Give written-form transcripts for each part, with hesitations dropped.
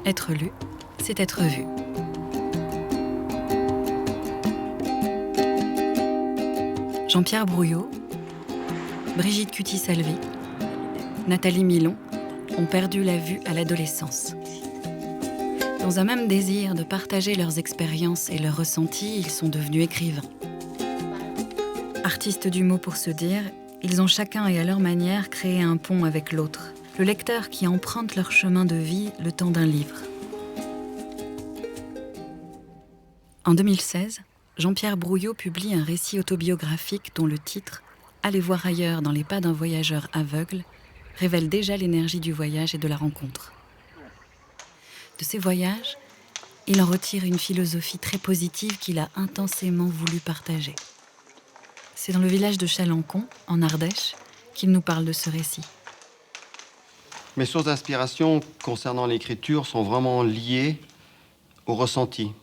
Être lu, c'est être vu. Jean-Pierre Brouillot, Brigitte Cutis-Salvi, Nathalie Milon ont perdu la vue à l'adolescence. Dans un même désir de partager leurs expériences et leurs ressentis, ils sont devenus écrivains. Artistes du mot pour se dire, ils ont chacun et à leur manière créé un pont avec l'autre, le lecteur qui emprunte leur chemin de vie le temps d'un livre. En 2016, Jean-Pierre Brouillot publie un récit autobiographique dont le titre « Aller voir ailleurs dans les pas d'un voyageur aveugle » révèle déjà l'énergie du voyage et de la rencontre. De ces voyages, il en retire une philosophie très positive qu'il a intensément voulu partager. C'est dans le village de Chalencon, en Ardèche, qu'il nous parle de ce récit. Mes sources d'inspiration concernant l'écriture sont vraiment liées au ressenti.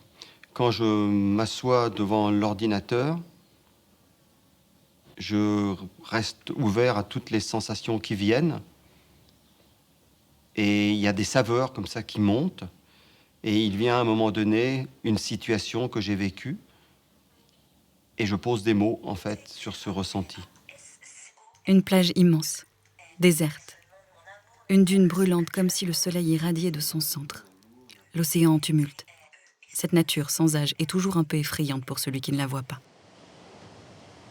Quand je m'assois devant l'ordinateur, je reste ouvert à toutes les sensations qui viennent. Et il y a des saveurs comme ça qui montent. Et il vient à un moment donné une situation que j'ai vécue. Et je pose des mots, en fait, sur ce ressenti. Une plage immense, déserte. Une dune brûlante comme si le soleil irradiait de son centre. L'océan en tumulte. Cette nature sans âge est toujours un peu effrayante pour celui qui ne la voit pas.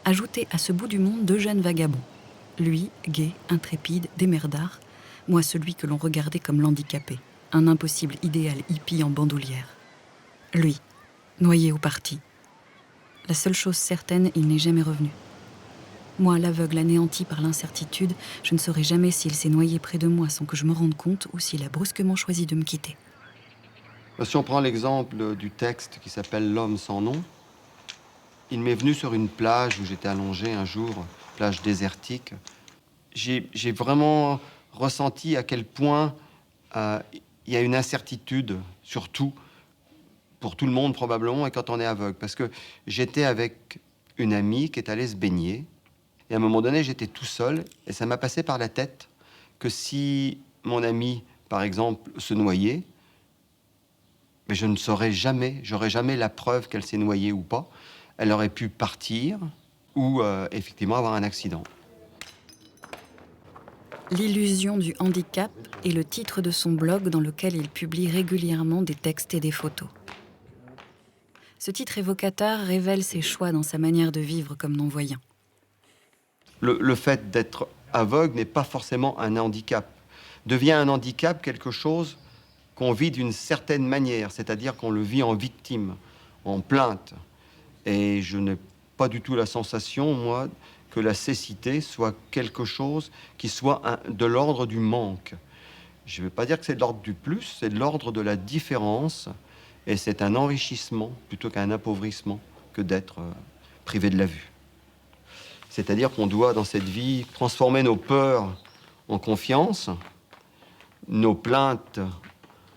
Ajoutez à ce bout du monde 2 jeunes vagabonds. Lui, gai, intrépide, démerdard. Moi, celui que l'on regardait comme l'handicapé. Un impossible idéal hippie en bandoulière. Lui, noyé ou parti. La seule chose certaine, il n'est jamais revenu. Moi, l'aveugle anéanti par l'incertitude, je ne saurais jamais s'il s'est noyé près de moi sans que je me rende compte ou s'il a brusquement choisi de me quitter. Si on prend l'exemple du texte qui s'appelle « L'homme sans nom », il m'est venu sur une plage où j'étais allongé un jour, plage désertique. J'ai vraiment ressenti à quel point il y a une incertitude, surtout pour tout le monde probablement, et quand on est aveugle. Parce que j'étais avec une amie qui est allée se baigner, et à un moment donné, j'étais tout seul, et ça m'a passé par la tête que si mon amie, par exemple, se noyait, mais je ne saurais jamais, j'aurais jamais la preuve qu'elle s'est noyée ou pas. Elle aurait pu partir ou effectivement avoir un accident. L'illusion du handicap est le titre de son blog dans lequel il publie régulièrement des textes et des photos. Ce titre évocateur révèle ses choix dans sa manière de vivre comme non-voyant. Le fait d'être aveugle n'est pas forcément un handicap. Devient un handicap quelque chose qu'on vit d'une certaine manière, c'est-à-dire qu'on le vit en victime, en plainte. Et je n'ai pas du tout la sensation, moi, que la cécité soit quelque chose qui soit de l'ordre du manque. Je ne veux pas dire que c'est de l'ordre du plus, c'est de l'ordre de la différence. Et c'est un enrichissement plutôt qu'un appauvrissement que d'être privé de la vue. C'est-à-dire qu'on doit, dans cette vie, transformer nos peurs en confiance, nos plaintes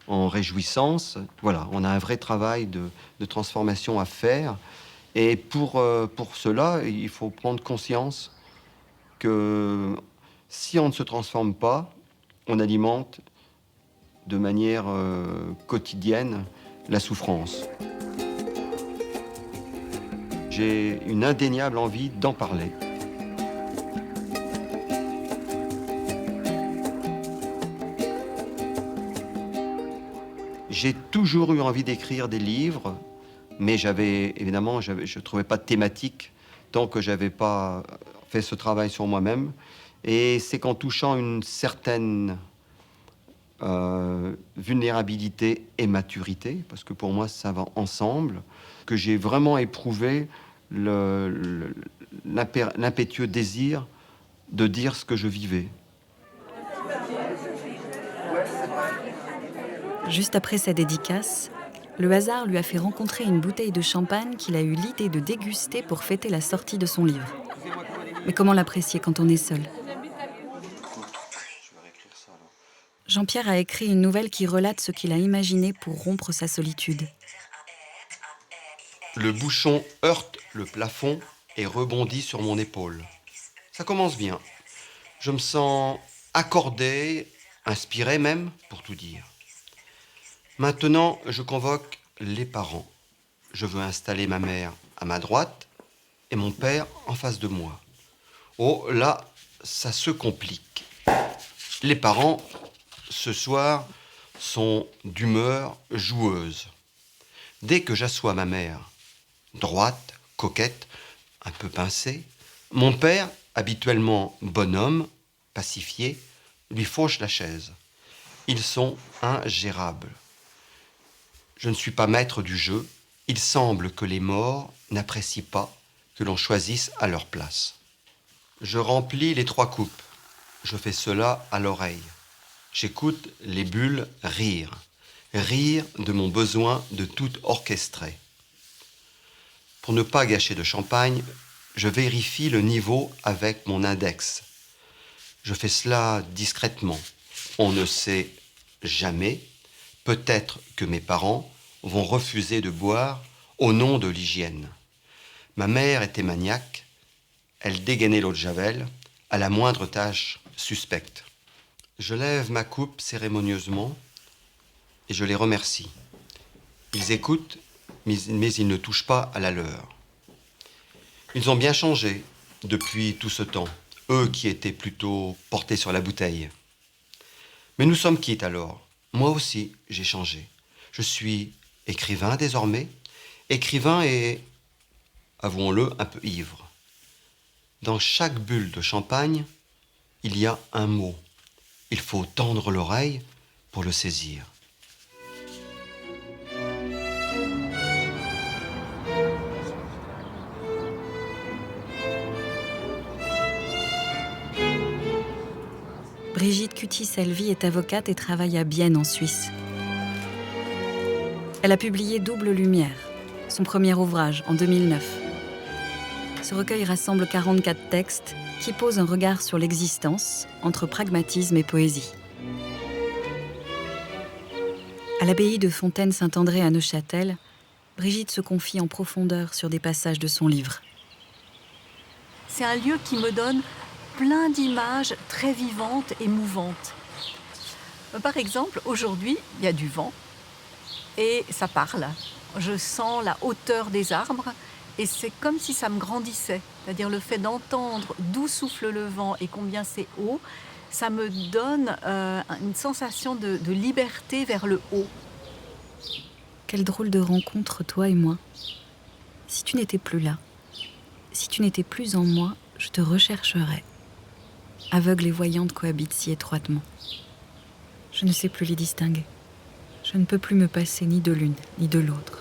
en réjouissance. Voilà, on a un vrai travail de transformation à faire. Et pour cela, il faut prendre conscience que si on ne se transforme pas, on alimente de manière quotidienne la souffrance. J'ai une indéniable envie d'en parler. J'ai toujours eu envie d'écrire des livres, mais je ne trouvais pas de thématique tant que je n'avais pas fait ce travail sur moi-même. Et c'est qu'en touchant une certaine vulnérabilité et maturité, parce que pour moi ça va ensemble, que j'ai vraiment éprouvé l'impétueux désir de dire ce que je vivais. Juste après sa dédicace, le hasard lui a fait rencontrer une bouteille de champagne qu'il a eu l'idée de déguster pour fêter la sortie de son livre. Mais comment l'apprécier quand on est seul ? Jean-Pierre a écrit une nouvelle qui relate ce qu'il a imaginé pour rompre sa solitude. Le bouchon heurte le plafond et rebondit sur mon épaule. Ça commence bien. Je me sens accordé, inspiré même, pour tout dire. Maintenant, je convoque les parents. Je veux installer ma mère à ma droite et mon père en face de moi. Oh, là, ça se complique. Les parents, ce soir, sont d'humeur joueuse. Dès que j'assois ma mère, droite, coquette, un peu pincée, mon père, habituellement bonhomme, pacifié, lui fauche la chaise. Ils sont ingérables. Je ne suis pas maître du jeu. Il semble que les morts n'apprécient pas que l'on choisisse à leur place. Je remplis les 3 coupes. Je fais cela à l'oreille. J'écoute les bulles rire. Rire de mon besoin de tout orchestrer. Pour ne pas gâcher de champagne, je vérifie le niveau avec mon index. Je fais cela discrètement. On ne sait jamais. Peut-être que mes parents vont refuser de boire au nom de l'hygiène. Ma mère était maniaque. Elle dégainait l'eau de Javel à la moindre tâche suspecte. Je lève ma coupe cérémonieusement et je les remercie. Ils écoutent, mais ils ne touchent pas à la leur. Ils ont bien changé depuis tout ce temps, eux qui étaient plutôt portés sur la bouteille. Mais nous sommes quittes alors. Moi aussi, j'ai changé. Je suis écrivain désormais. Écrivain et, avouons-le, un peu ivre. Dans chaque bulle de champagne, il y a un mot. Il faut tendre l'oreille pour le saisir. Brigitte Cutis-Selvi est avocate et travaille à Bienne en Suisse. Elle a publié Double Lumière, son premier ouvrage, en 2009. Ce recueil rassemble 44 textes qui posent un regard sur l'existence entre pragmatisme et poésie. À l'abbaye de Fontaine-Saint-André à Neuchâtel, Brigitte se confie en profondeur sur des passages de son livre. C'est un lieu qui me donne plein d'images très vivantes et mouvantes. Par exemple, aujourd'hui, il y a du vent et ça parle. Je sens la hauteur des arbres et c'est comme si ça me grandissait. C'est-à-dire le fait d'entendre d'où souffle le vent et combien c'est haut, ça me donne une sensation de liberté vers le haut. Quelle drôle de rencontre, toi et moi. Si tu n'étais plus là, si tu n'étais plus en moi, je te rechercherais. Aveugle et voyante cohabitent si étroitement. Je ne sais plus les distinguer. Je ne peux plus me passer ni de l'une ni de l'autre.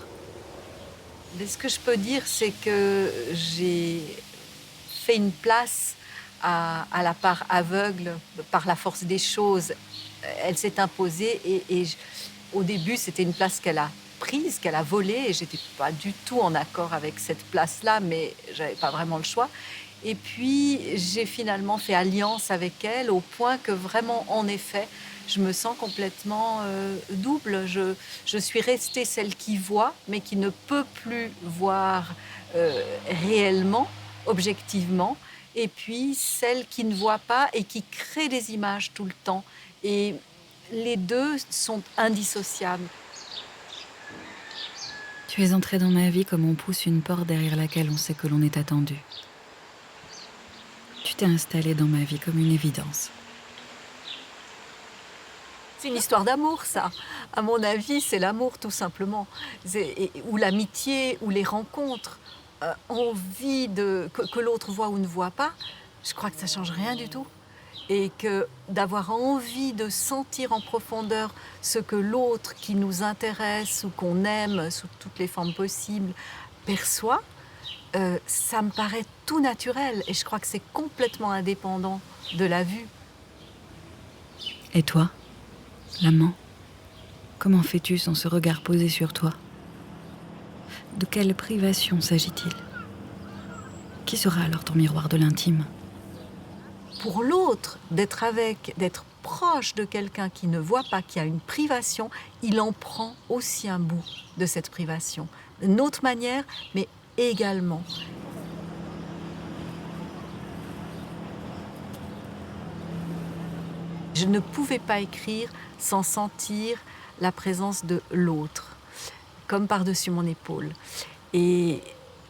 Mais ce que je peux dire, c'est que j'ai fait une place à la part aveugle par la force des choses. Elle s'est imposée au début, c'était une place qu'elle a prise, qu'elle a volée et j'étais pas du tout en accord avec cette place-là, mais j'avais pas vraiment le choix. Et puis, j'ai finalement fait alliance avec elle au point que vraiment, en effet, je me sens complètement double. Je suis restée celle qui voit, mais qui ne peut plus voir réellement, objectivement. Et puis, celle qui ne voit pas et qui crée des images tout le temps. Et les deux sont indissociables. Tu es entrée dans ma vie comme on pousse une porte derrière laquelle on sait que l'on est attendu. Tu t'es installée dans ma vie comme une évidence. C'est une histoire d'amour, ça. À mon avis, c'est l'amour, tout simplement. Ou l'amitié, ou les rencontres. Envie que l'autre voit ou ne voit pas, je crois que ça ne change rien du tout. Et que d'avoir envie de sentir en profondeur ce que l'autre qui nous intéresse ou qu'on aime sous toutes les formes possibles perçoit, ça me paraît tout naturel. Et je crois que c'est complètement indépendant de la vue. Et toi, l'amant, comment fais-tu sans ce regard posé sur toi ? De quelle privation s'agit-il ? Qui sera alors ton miroir de l'intime ? Pour l'autre, d'être proche de quelqu'un qui ne voit pas, qui a une privation, il en prend aussi un bout de cette privation. D'une autre manière, mais également. Je ne pouvais pas écrire sans sentir la présence de l'autre, comme par-dessus mon épaule. Et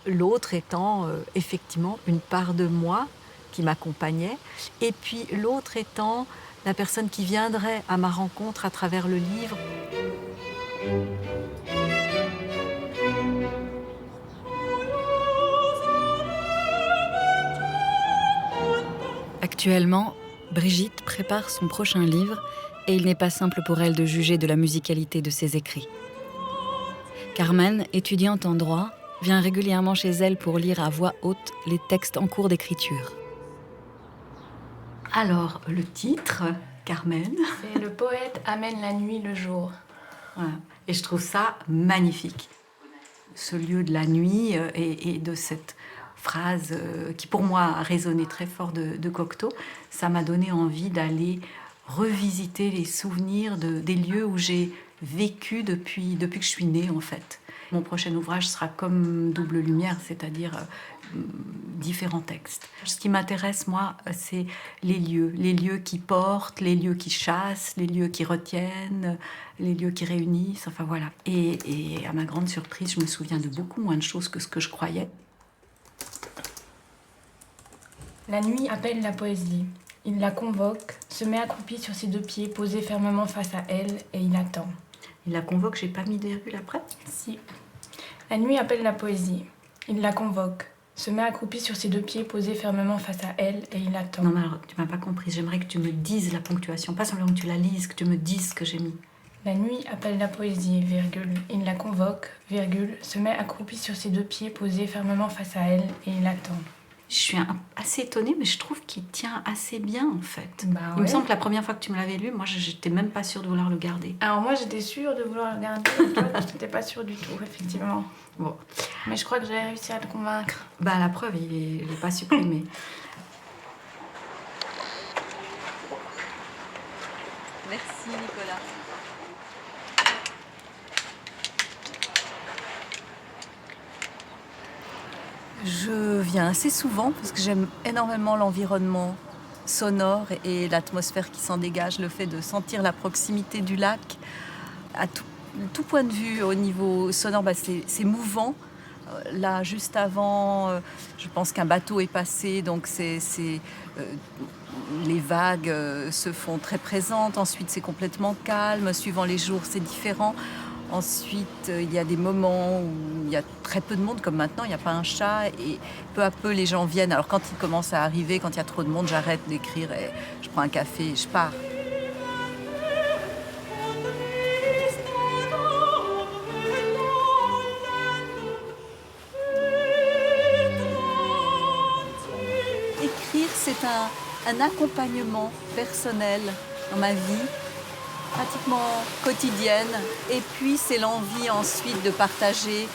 l'autre étant effectivement une part de moi qui m'accompagnait, et puis l'autre étant la personne qui viendrait à ma rencontre à travers le livre. Actuellement, Brigitte prépare son prochain livre et il n'est pas simple pour elle de juger de la musicalité de ses écrits. Carmen, étudiante en droit, vient régulièrement chez elle pour lire à voix haute les textes en cours d'écriture. Alors, le titre, Carmen. C'est le poète amène la nuit le jour. Voilà. Et je trouve ça magnifique. Ce lieu de la nuit et de cette phrase qui pour moi a résonné très fort de Cocteau, ça m'a donné envie d'aller revisiter les souvenirs des lieux où j'ai vécu depuis que je suis née en fait. Mon prochain ouvrage sera comme Double Lumière, c'est-à-dire différents textes. Ce qui m'intéresse, moi, c'est les lieux qui portent, les lieux qui chassent, les lieux qui retiennent, les lieux qui réunissent, enfin voilà. Et à ma grande surprise, je me souviens de beaucoup moins de choses que ce que je croyais. La nuit appelle la poésie. Il la convoque, se met accroupi sur ses deux pieds, posé fermement face à elle, et il attend. Il la convoque, j'ai pas mis de virgule après. Si. La nuit appelle la poésie. Il la convoque, se met accroupi sur ses deux pieds, posé fermement face à elle, et il attend. Non, mais alors, tu m'as pas compris. J'aimerais que tu me dises la ponctuation, pas simplement que tu la lises, que tu me dises ce que j'ai mis. La nuit appelle la poésie, virgule. Il la convoque, virgule, se met accroupi sur ses deux pieds, posé fermement face à elle, et il attend. Je suis assez étonnée, mais je trouve qu'il tient assez bien, en fait. Bah Il me ouais. semble que la première fois que tu me l'avais lu, moi, j'étais même pas sûre de vouloir le garder. Alors moi, j'étais sûre de vouloir le garder, et toi, je n'étais pas sûre du tout, effectivement. Bon, Mais je crois que j'ai réussi à le convaincre. bah la preuve, il est pas supprimé. Merci, Nicolas. Je viens assez souvent parce que j'aime énormément l'environnement sonore et l'atmosphère qui s'en dégage, le fait de sentir la proximité du lac. À tout point de vue, au niveau sonore, c'est mouvant. Là, juste avant, je pense qu'un bateau est passé, donc les vagues se font très présentes. Ensuite, c'est complètement calme. Suivant les jours, c'est différent. Ensuite, il y a des moments où il y a très peu de monde, comme maintenant, il n'y a pas un chat. Et peu à peu, les gens viennent. Alors, quand ils commencent à arriver, quand il y a trop de monde, j'arrête d'écrire et je prends un café et je pars. Écrire, c'est un accompagnement personnel dans ma vie, pratiquement quotidienne. Et puis, c'est l'envie ensuite de partager.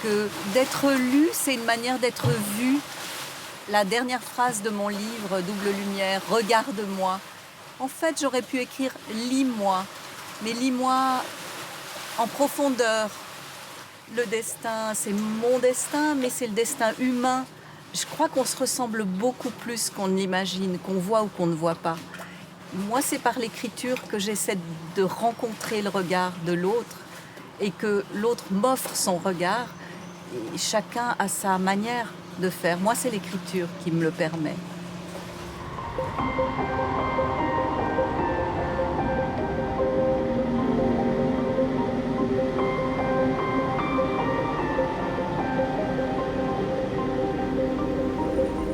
Que d'être lu, c'est une manière d'être vu. La dernière phrase de mon livre, Double Lumière, « Regarde-moi ». En fait, j'aurais pu écrire « Lis-moi », mais lis-moi en profondeur. Le destin, c'est mon destin, mais c'est le destin humain. Je crois qu'on se ressemble beaucoup plus qu'on ne l'imagine, qu'on voit ou qu'on ne voit pas. Moi, c'est par l'écriture que j'essaie de rencontrer le regard de l'autre et que l'autre m'offre son regard. Et chacun a sa manière de faire. Moi, c'est l'écriture qui me le permet.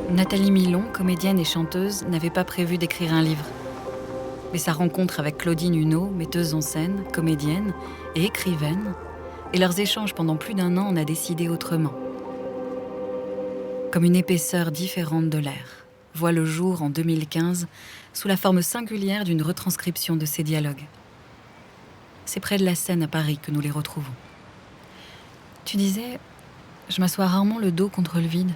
Nathalie Milon, comédienne et chanteuse, n'avait pas prévu d'écrire un livre. Mais sa rencontre avec Claudine Huneau, metteuse en scène, comédienne et écrivaine, et leurs échanges pendant plus d'1 an en a décidé autrement. Comme une épaisseur différente de l'air, voit le jour en 2015 sous la forme singulière d'une retranscription de ces dialogues. C'est près de la Seine à Paris que nous les retrouvons. Tu disais, je m'assois rarement le dos contre le vide.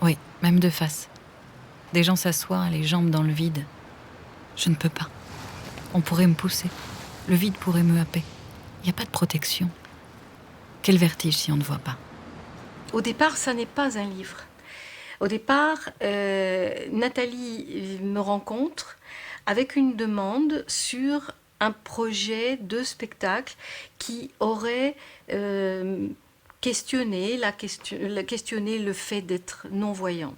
Oui, même de face. Des gens s'assoient, les jambes dans le vide. Je ne peux pas. On pourrait me pousser. Le vide pourrait me happer. Il n'y a pas de protection. Quel vertige si on ne voit pas. Au départ, ça n'est pas un livre. Au départ, Nathalie me rencontre avec une demande sur un projet de spectacle qui aurait questionné le fait d'être non-voyante.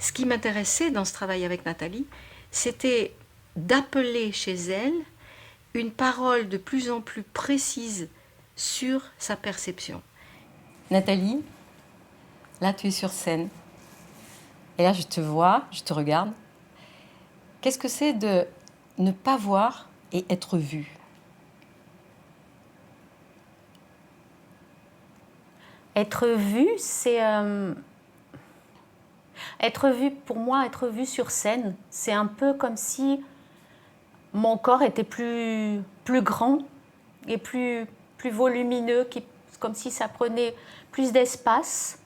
Ce qui m'intéressait dans ce travail avec Nathalie, c'était d'appeler chez elle une parole de plus en plus précise sur sa perception. Nathalie, là tu es sur scène. Et là je te vois, je te regarde. Qu'est-ce que c'est de ne pas voir et être vue? Être vue, c'est... Être vue, pour moi, être vue sur scène, c'est un peu comme si mon corps était plus grand et plus volumineux, comme si ça prenait plus d'espace,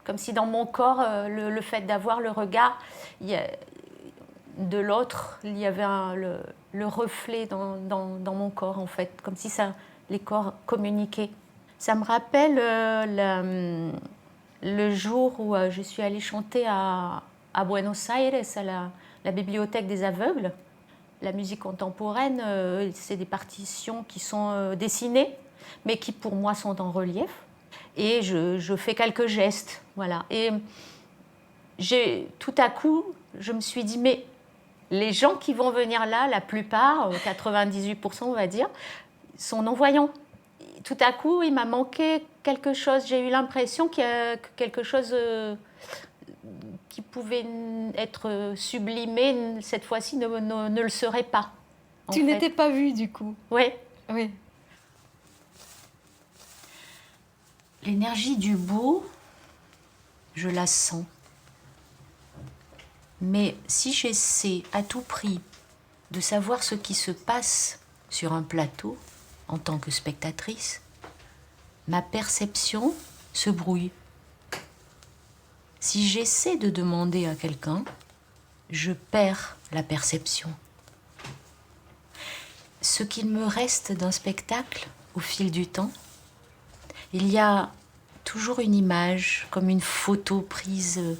comme si dans mon corps, le fait d'avoir le regard de l'autre, il y avait le reflet dans mon corps, en fait, comme si les corps communiquaient. Ça me rappelle le jour où je suis allée chanter à Buenos Aires, à la bibliothèque des aveugles. La musique contemporaine, c'est des partitions qui sont dessinées, mais qui pour moi sont en relief. Et je fais quelques gestes, voilà. Et tout à coup, je me suis dit, mais les gens qui vont venir là, la plupart, 98% on va dire, sont non-voyants. Tout à coup, il m'a manqué quelque chose. J'ai eu l'impression qu'il y a quelque chose qui pouvait être sublimé, cette fois-ci, ne le serait pas. Tu n'étais pas vue, du coup. Oui. Oui. L'énergie du beau, je la sens. Mais si j'essaie à tout prix de savoir ce qui se passe sur un plateau, en tant que spectatrice, ma perception se brouille. Si j'essaie de demander à quelqu'un, je perds la perception. Ce qu'il me reste d'un spectacle au fil du temps, il y a toujours une image, comme une photo prise.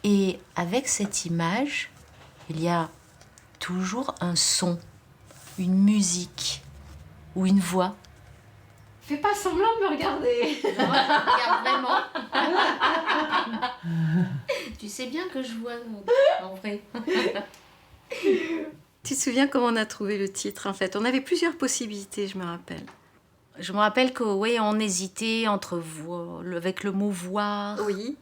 Et avec cette image, il y a toujours un son, une musique ou une voix. Fais pas semblant de me regarder. Regarde vraiment. Tu sais bien que je vois en vrai. Tu te souviens comment on a trouvé le titre, en fait? On avait plusieurs possibilités, je me rappelle. Je me rappelle que oui, on hésitait avec le mot voir. Oui.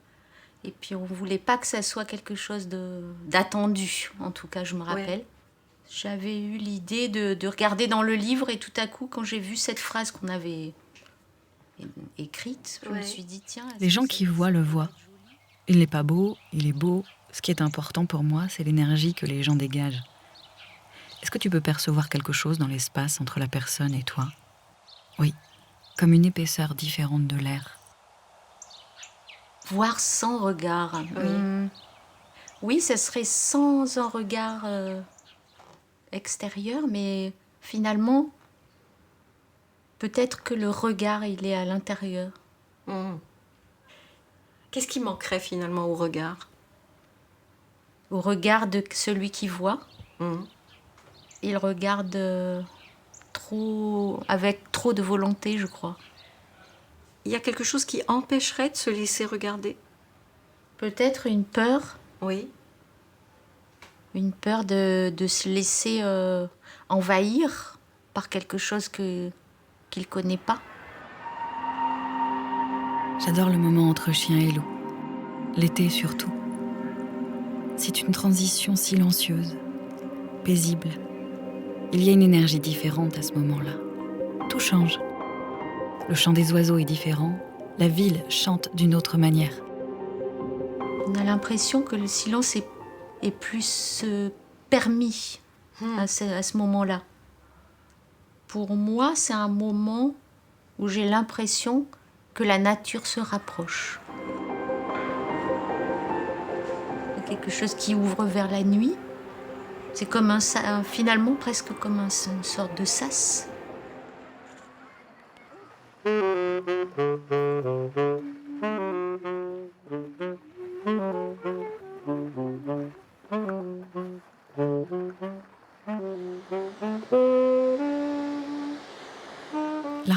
Et puis on voulait pas que ça soit quelque chose d'attendu. En tout cas, je me rappelle. Ouais. J'avais eu l'idée de regarder dans le livre et tout à coup, quand j'ai vu cette phrase qu'on avait écrite, je me suis dit tiens. Les gens qui voient le voient. Il n'est pas beau, il est beau. Ce qui est important pour moi, c'est l'énergie que les gens dégagent. Est-ce que tu peux percevoir quelque chose dans l'espace entre la personne et toi? Oui, comme une épaisseur différente de l'air. Voir sans regard. Oui. Oui, ce serait sans un regard extérieur, mais finalement, peut-être que le regard, il est à l'intérieur. Qu'est-ce qui manquerait finalement au regard? Au regard de celui qui voit, il regarde avec trop de volonté, je crois. Il y a quelque chose qui empêcherait de se laisser regarder? Peut-être une peur. Oui. Une peur de se laisser envahir par quelque chose qu'il ne connaît pas. J'adore le moment entre chien et loup. L'été surtout. C'est une transition silencieuse, paisible. Il y a une énergie différente à ce moment-là. Tout change. Le chant des oiseaux est différent. La ville chante d'une autre manière. On a l'impression que le silence est plus permis à ce moment-là. Pour moi, c'est un moment où j'ai l'impression que la nature se rapproche. Il y a quelque chose qui ouvre vers la nuit. C'est comme finalement presque comme une sorte de sas.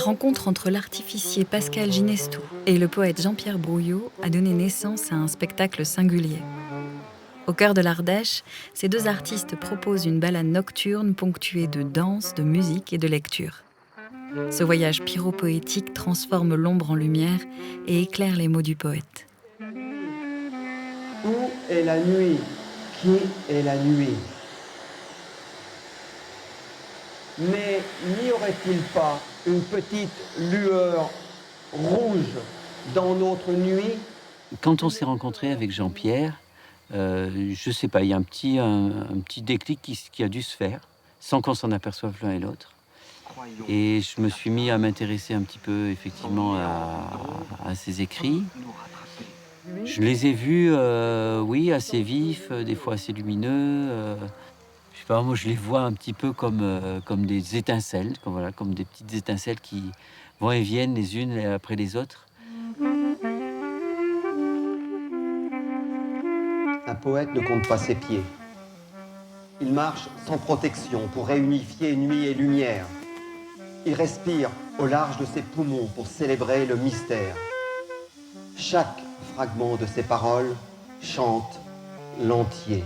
rencontre entre l'artificier Pascal Ginestou et le poète Jean-Pierre Brouillot a donné naissance à un spectacle singulier. Au cœur de l'Ardèche, ces deux artistes proposent une balade nocturne ponctuée de danse, de musique et de lecture. Ce voyage pyropoétique transforme l'ombre en lumière et éclaire les mots du poète. Où est la nuit? Qui est la nuit? Mais n'y aurait-il pas une petite lueur rouge dans notre nuit? Quand on s'est rencontré avec Jean-Pierre, je ne sais pas, il y a un petit déclic qui a dû se faire, sans qu'on s'en aperçoive l'un et l'autre. Et je me suis mis à m'intéresser un petit peu, effectivement, à ses écrits. Je les ai vus, oui, assez vifs, des fois assez lumineux. Je sais pas, moi, je les vois un petit peu comme des étincelles, comme des petites étincelles qui vont et viennent les unes après les autres. Un poète ne compte pas ses pieds. Il marche sans protection pour réunifier nuit et lumière. Il respire au large de ses poumons pour célébrer le mystère. Chaque fragment de ses paroles chante l'entier.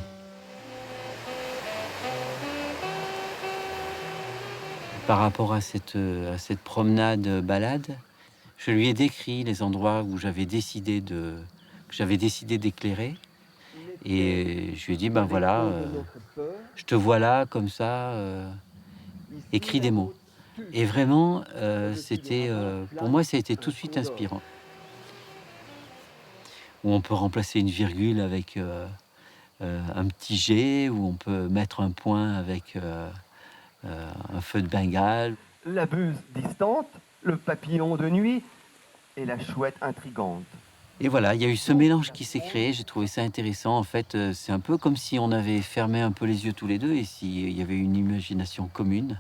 Par rapport à cette promenade-balade, je lui ai décrit les endroits où j'avais décidé d'éclairer. Et je lui ai dit, ben voilà, je te vois là, comme ça, écris des mots. Et vraiment, pour moi, ça a été tout de suite inspirant. Où on peut remplacer une virgule avec un petit G, où on peut mettre un point avec un feu de Bengale. La buse distante, le papillon de nuit et la chouette intrigante. Et voilà, il y a eu ce mélange qui s'est créé, j'ai trouvé ça intéressant. En fait, c'est un peu comme si on avait fermé un peu les yeux tous les deux et s'il y avait une imagination commune.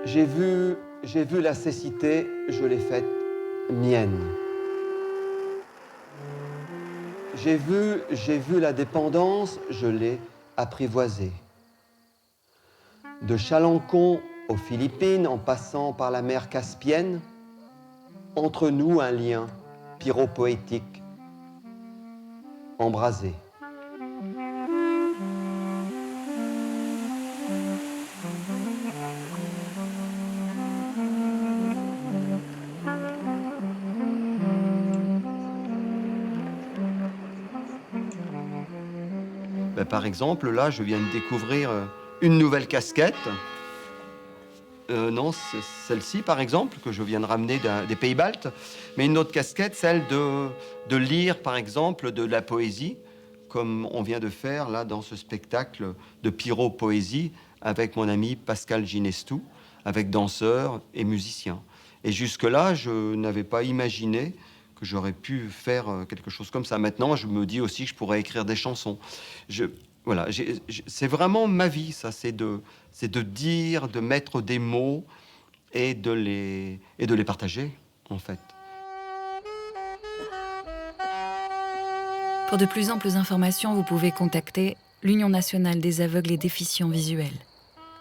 J'ai vu la cécité, je l'ai faite mienne. J'ai vu la dépendance, je l'ai apprivoisée. De Chalancon aux Philippines, en passant par la mer Caspienne, entre nous un lien pyropoétique, embrasé. Par exemple, là, je viens de découvrir une nouvelle casquette. Non, c'est celle-ci, par exemple, que je viens de ramener des Pays Baltes. Mais une autre casquette, celle de lire, par exemple, de la poésie, comme on vient de faire là dans ce spectacle de pyro-poésie avec mon ami Pascal Ginestou, avec danseurs et musiciens. Et jusque-là, je n'avais pas imaginé que j'aurais pu faire quelque chose comme ça. Maintenant, je me dis aussi que je pourrais écrire des chansons. Voilà, c'est vraiment ma vie, ça. C'est de dire, de mettre des mots et de les partager, en fait. Pour de plus amples informations, vous pouvez contacter l'Union nationale des aveugles et déficients visuels.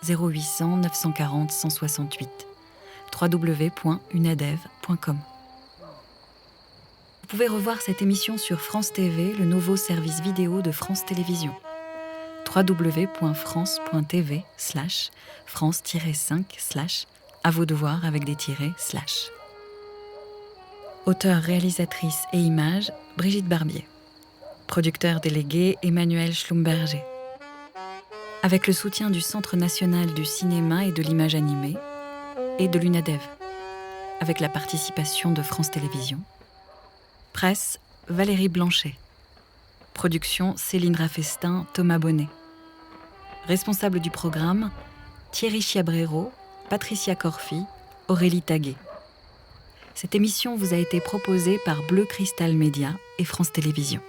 0800 940 168. www.unadev.com. Vous pouvez revoir cette émission sur France TV, le nouveau service vidéo de France Télévisions. www.france.tv/France-5/ à vos devoirs avec des tirets /. Auteur, réalisatrice et images, Brigitte Barbier. Producteur délégué, Emmanuel Schlumberger. Avec le soutien du Centre national du cinéma et de l'image animée et de l'UNADEV. Avec la participation de France Télévisions. Presse, Valérie Blanchet. Production, Céline Raffestin, Thomas Bonnet. Responsable du programme, Thierry Chiabrero, Patricia Corfi, Aurélie Taguet. Cette émission vous a été proposée par Bleu Cristal Média et France Télévisions.